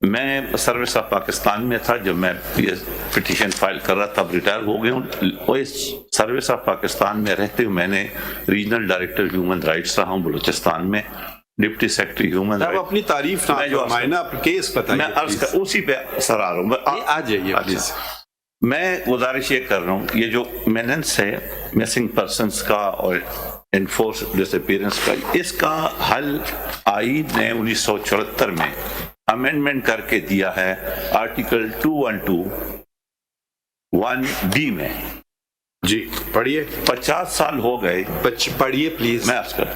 मैं service of Pakistan में था जब मैं ये पिटीशन फाइल कर रहा था, अब रिटायर हो गया हूँ। और इस सर्विस ऑफ पाकिस्तान में रहते हुए मैंने रीजनल डायरेक्टर ह्यूमन राइट्स रहा हूँ बलूचिस्तान में, डिप्टी सेक्रेटरी ह्यूमन राइट्स। अपनी तारीफ ना केस बताइए, मैं अर्ज कर उसी पे सर आ रहा हूँ, आ जाइए प्लीज। मैं गुजारिश ये कर रहा हूँ, ये जो मेनेंस है मिसिंग पर्सन्स का और एनफोर्स डिसअपीयरेंस का, इसका हल आईन ने 1974 में अमेंडमेंट करके दिया है आर्टिकल 212(1)(b) में। जी पढ़िए। 50 साल हो गए, पढ़िए प्लीज। मैं अर्ज कर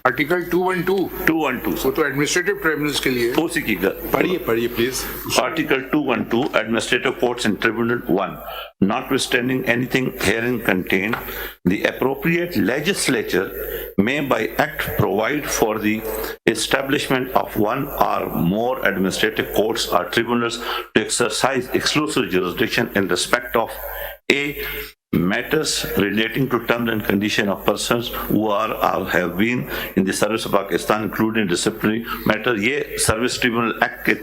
आर्टिकल 212 वो तो एडमिनिस्ट्रेटिव ट्रिब्यूनल्स के लिए, उसी की पढ़िए please. Article 212 Administrative Courts and Tribunal 1. Notwithstanding anything herein contained, the appropriate legislature may by act provide for the establishment of one or more administrative courts or tribunals to exercise exclusive jurisdiction in respect of a matters relating to terms and condition of persons who are or have been in the service of Pakistan, including disciplinary matters। ये service tribunal act के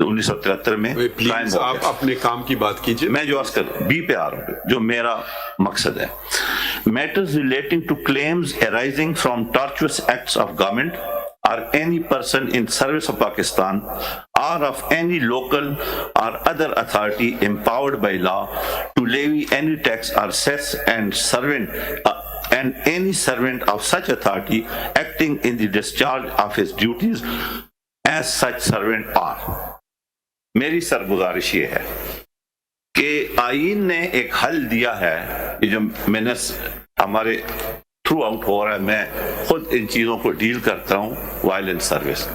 1973 में please आप अपने काम की बात कीजिए। मैं जो आजकल बी पे आ रहा हूँ, जो मेरा मकसद है, matters relating to claims arising from tortious acts of government or any person in service of Pakistan or of any local or other authority empowered by law to levy any tax or cess and any servant of such authority acting in the discharge of his duties as such servant are। मेरी सरगुजारिश ये है कि आईन ने एक हल दिया है, ये जो मैंने हमारे थ्रू आउट हो रहा है, मैं खुद इन चीज़ों को डील करता हूँ वाइल इन सर्विस।